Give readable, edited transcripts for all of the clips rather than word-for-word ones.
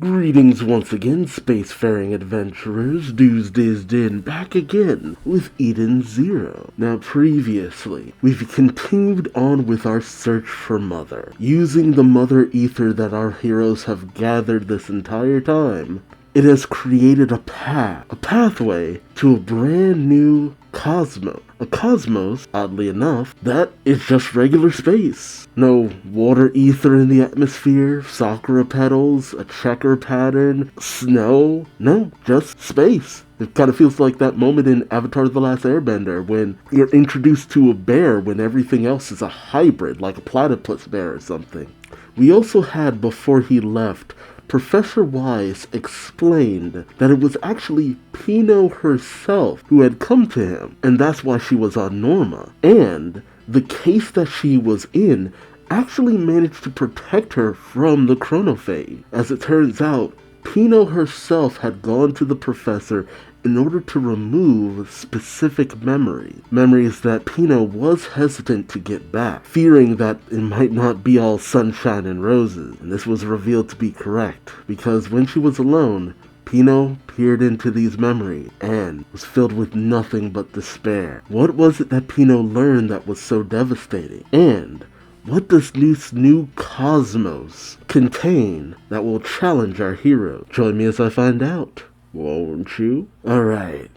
Greetings once again, spacefaring adventurers. Duuz-Diz-Din back again with Eden Zero. Now previously, we've continued on with our search for Mother, using the Mother Ether that our heroes have gathered this entire time. It has created a pathway to a brand new cosmos. A cosmos, oddly enough, that is just regular space. No water ether in the atmosphere, sakura petals, a checker pattern, snow. No, just space. It kind of feels like that moment in Avatar: The Last Airbender when you're introduced to a bear when everything else is a hybrid, like a platypus bear or something. We also had, before he left, Professor Wise explained that it was actually Pino herself who had come to him, and that's why she was on Norma. And the case that she was in actually managed to protect her from the chronophage. As it turns out, Pino herself had gone to the professor in order to remove specific memories that Pino was hesitant to get back, fearing that it might not be all sunshine and roses. And this was revealed to be correct, because when she was alone, Pino peered into these memories and was filled with nothing but despair. What was it that Pino learned that was so devastating? And what does this new cosmos contain that will challenge our hero? Join me as I find out. Won't you? Alright.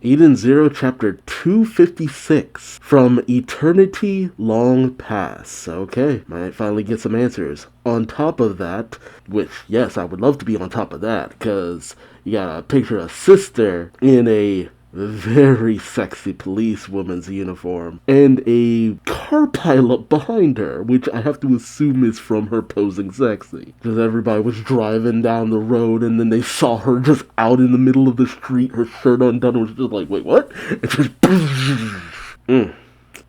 Eden Zero, Chapter 256. From Eternity Long Past. Okay, might finally get some answers. On top of that, which, yes, I would love to be on top of that, because you gotta picture a sister in a very sexy policewoman's uniform, and a car pilot behind her, which I have to assume is from her posing sexy. Because everybody was driving down the road, and then they saw her just out in the middle of the street, her shirt undone, and was just like, wait, what? And just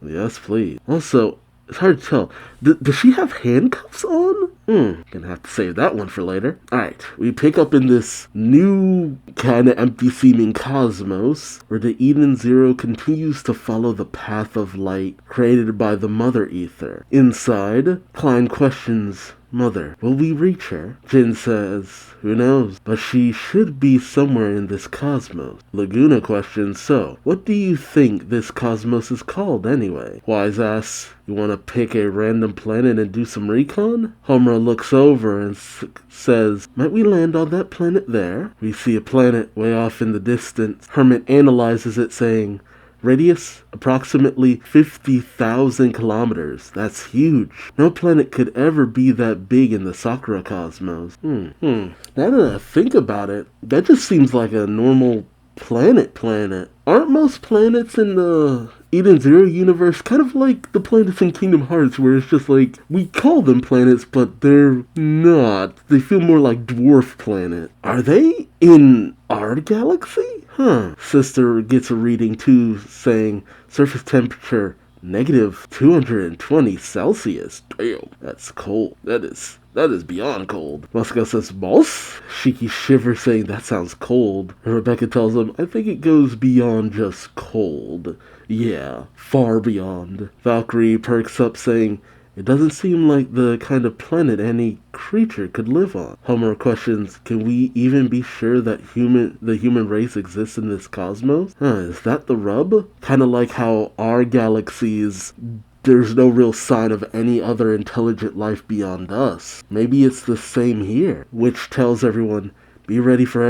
Yes, please. Also, it's hard to tell. Does she have handcuffs on? Gonna have to save that one for later. Alright, we pick up in this new kind of empty-seeming cosmos, where the Eden Zero continues to follow the path of light created by the Mother Ether. Inside, Klein questions, Mother, will we reach her? Jin says, who knows, but she should be somewhere in this cosmos. Laguna questions, so, what do you think this cosmos is called anyway? Wise asks, you want to pick a random planet and do some recon? Homura looks over and says, might we land on that planet there? We see a planet way off in the distance. Hermit analyzes it, saying, radius approximately 50,000 kilometers. That's huge. No planet could ever be that big in the Sakura cosmos. Now that I think about it, that just seems like a normal planet. Aren't most planets in the Eden Zero universe kind of like the planets in Kingdom Hearts, where it's just like, we call them planets, but they're not. They feel more like dwarf planet. Are they in our galaxy? Sister gets a reading too, saying surface temperature negative 220 Celsius. Damn, that's cold. That is beyond cold. Moscow says, boss? Shiki shivers, saying that sounds cold. And Rebecca tells him, I think it goes beyond just cold. Yeah, far beyond. Valkyrie perks up, saying, it doesn't seem like the kind of planet any creature could live on. Homer questions, can we even be sure that the human race exists in this cosmos? Is that the rub? Kind of like how our galaxies, there's no real sign of any other intelligent life beyond us. Maybe it's the same here, which tells everyone, be ready for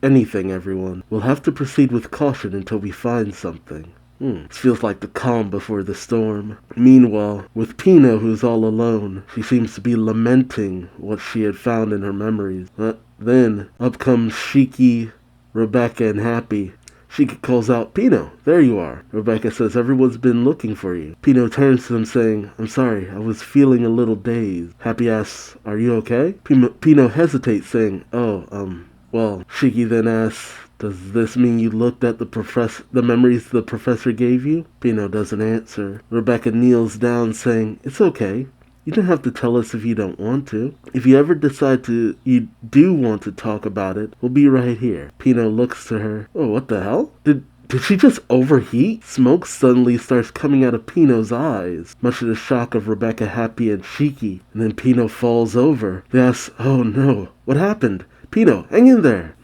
anything, everyone. We'll have to proceed with caution until we find something. This feels like the calm before the storm. Meanwhile, with Pino, who's all alone, she seems to be lamenting what she had found in her memories. But then, up comes Shiki, Rebecca, and Happy. Shiki calls out, Pino, there you are. Rebecca says, everyone's been looking for you. Pino turns to them saying, I'm sorry, I was feeling a little dazed. Happy asks, are you okay? Pino hesitates, saying, well. Shiki then asks, does this mean you looked at the memories the professor gave you? Pino doesn't answer. Rebecca kneels down, saying, it's okay. You don't have to tell us if you don't want to. If you ever decide you do want to talk about it, we'll be right here. Pino looks to her. Oh, what the hell? Did did she just overheat? Smoke suddenly starts coming out of Pino's eyes, much to the shock of Rebecca, Happy, and Shiki. And then Pino falls over. They ask, oh no, what happened? Pino, hang in there.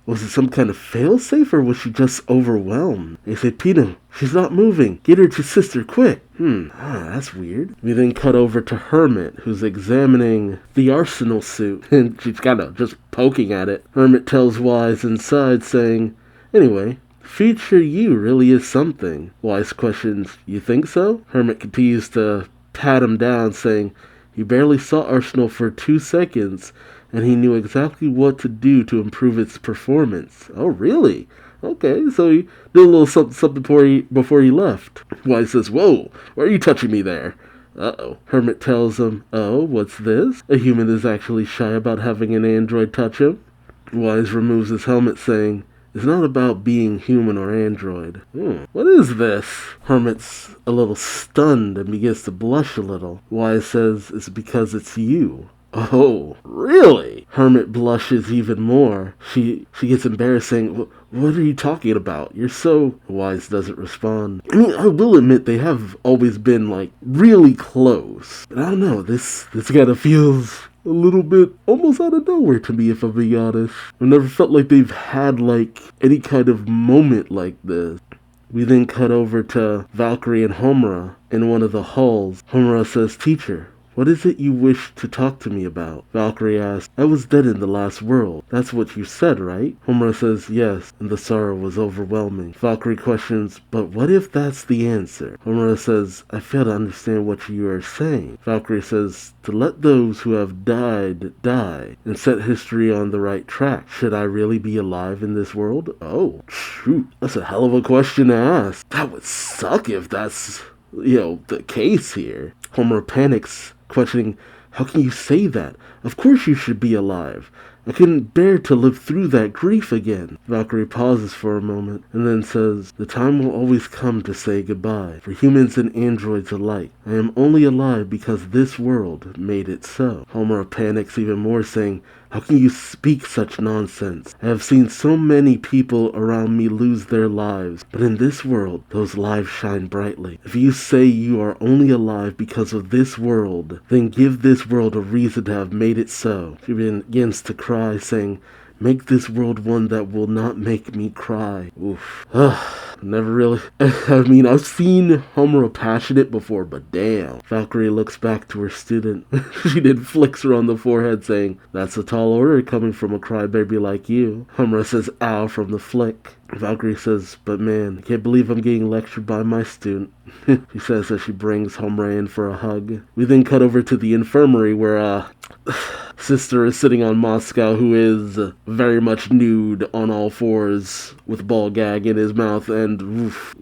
Was it some kind of failsafe or was she just overwhelmed? They say, Pino, she's not moving. Get her to sister, quick. That's weird. We then cut over to Hermit, who's examining the arsenal suit, and she's kind of just poking at it. Hermit tells Wise inside, saying, anyway, future you really is something. Wise questions, you think so? Hermit continues to pat him down, saying, he barely saw Arsenal for 2 seconds, and he knew exactly what to do to improve its performance. Oh, really? Okay, so he did a little something before he left. Wise says, whoa, why are you touching me there? Uh-oh. Hermit tells him, oh, what's this? A human is actually shy about having an android touch him. Wise removes his helmet, saying, it's not about being human or android. What is this? Hermit's a little stunned and begins to blush a little. Wise says, it's because it's you. Oh, really? Hermit blushes even more. She gets embarrassed, saying, what are you talking about? You're so... Wise doesn't respond. I mean, I will admit they have always been, like, really close. But I don't know, this kind of feels a little bit almost out of nowhere to me, if I'm being honest. I've never felt like they've had, like, any kind of moment like this. We then cut over to Valkyrie and Homura in one of the halls. Homura says, teacher, what is it you wish to talk to me about? Valkyrie asks, I was dead in the last world. That's what you said, right? Homura says, yes, and the sorrow was overwhelming. Valkyrie questions, but what if that's the answer? Homura says, I fail to understand what you are saying. Valkyrie says, to let those who have died die and set history on the right track. Should I really be alive in this world? Oh, shoot, that's a hell of a question to ask. That would suck if that's, the case here. Homura panics, questioning, how can you say that? Of course you should be alive. I couldn't bear to live through that grief again. Valkyrie pauses for a moment and then says, the time will always come to say goodbye, for humans and androids alike. I am only alive because this world made it so. Homura panics even more, saying, how can you speak such nonsense? I have seen so many people around me lose their lives, but in this world, those lives shine brightly. If you say you are only alive because of this world, then give this world a reason to have made it so. She begins to cry, saying, make this world one that will not make me cry. Oof. Never really... I mean, I've seen Homura passionate before, but damn. Valkyrie looks back to her student. She then flicks her on the forehead, saying, that's a tall order coming from a crybaby like you. Homura says, ow, from the flick. Valkyrie says, but man, I can't believe I'm getting lectured by my student. She says as she brings Homura in for a hug. We then cut over to the infirmary where, Sister is sitting on Moscow, who is very much nude on all fours with a ball gag in his mouth, and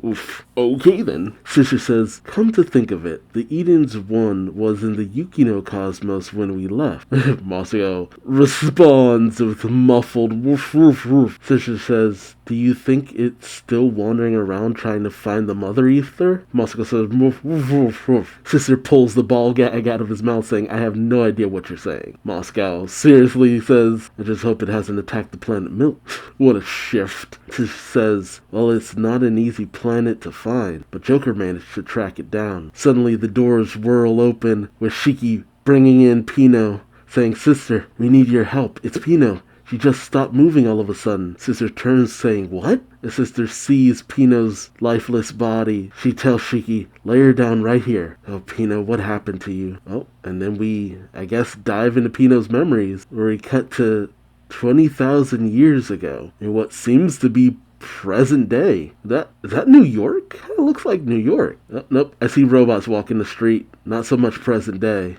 oof. Okay then. Sister says, come to think of it, the Eden's one was in the Yukino cosmos when we left. Moscow responds with muffled woof. Sister says, do you think it's still wandering around trying to find the mother ether? Moscow says, woof. Sister pulls the ball gag out of his mouth, saying, I have no idea what you're saying. Moscow seriously says, I just hope it hasn't attacked the planet Milk. What a shift. Sister says, well, it's not an easy planet to find, but Joker managed to track it down. Suddenly the doors whirl open, with Shiki bringing in Pino, saying, sister, we need your help. It's Pino. She just stopped moving all of a sudden. Sister turns, saying, what? The sister sees Pino's lifeless body. She tells Shiki, lay her down right here. Oh, Pino, what happened to you? Oh, and then we, I guess, dive into Pino's memories, where we cut to 20,000 years ago, in what seems to be present day. Is that New York? It looks like New York. Oh, nope, I see robots walking the street. Not so much present day.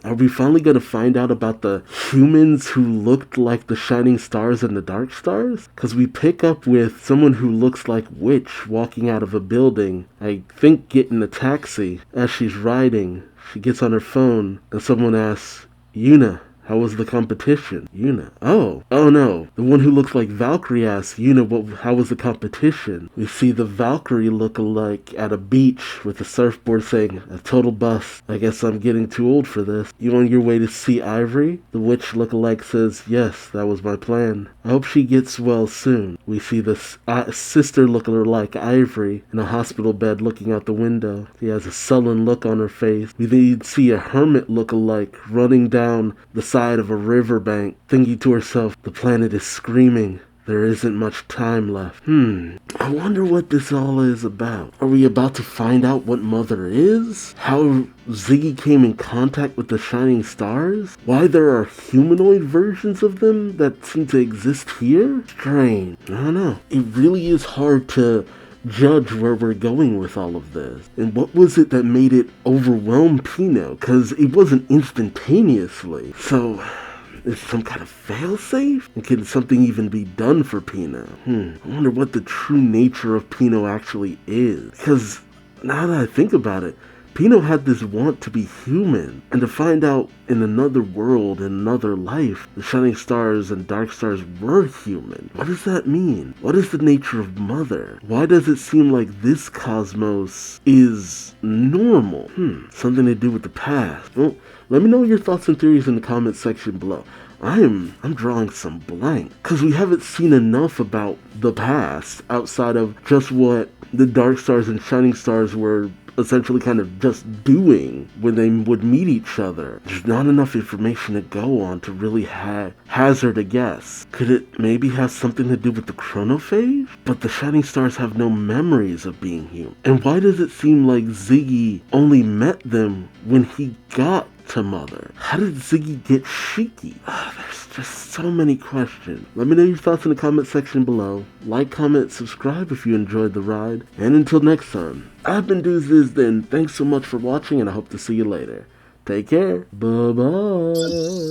Are we finally going to find out about the humans who looked like the shining stars and the dark stars? Because we pick up with someone who looks like Witch walking out of a building, I think getting a taxi. As she's riding, she gets on her phone and someone asks, Yuna, How was the competition? Yuna. Oh no. The one who looks like Valkyrie asks Yuna, how was the competition? We see the Valkyrie look-alike at a beach with a surfboard saying, a total bust. I guess I'm getting too old for this. You on your way to see Ivory? The witch look-alike says, yes, that was my plan. I hope she gets well soon. We see the sister look-alike Ivory in a hospital bed looking out the window. She has a sullen look on her face. We then see a hermit look-alike running down the side of a riverbank, thinking to herself, the planet is screaming. There isn't much time left. I wonder what this all is about. Are we about to find out what Mother is? How Ziggy came in contact with the shining stars? Why there are humanoid versions of them that seem to exist here? Strange. I don't know. It really is hard to judge where we're going with all of this. And what was it that made it overwhelm Pino? Because it wasn't instantaneously. So is some kind of failsafe? And can something even be done for Pino? I wonder what the true nature of Pino actually is. Because now that I think about it, Pino had this want to be human, and to find out in another world, in another life, the shining stars and dark stars were human. What does that mean? What is the nature of Mother? Why does it seem like this cosmos is normal? Something to do with the past. Well, let me know your thoughts and theories in the comment section below. I'm drawing some blank, because we haven't seen enough about the past outside of just what the dark stars and shining stars were essentially kind of just doing when they would meet each other. There's not enough information to go on to really hazard a guess. Could it maybe have something to do with the chronophage? But the shining stars have no memories of being human. And why does it seem like Ziggy only met them when he got to Mother? How did Ziggy get Shiki? There's just so many questions. Let me know your thoughts in the comment section below. Like, comment, subscribe if you enjoyed the ride. And until next time, I've been Duuz-Diz-Din. Thanks so much for watching, and I hope to see you later. Take care. Bye-bye.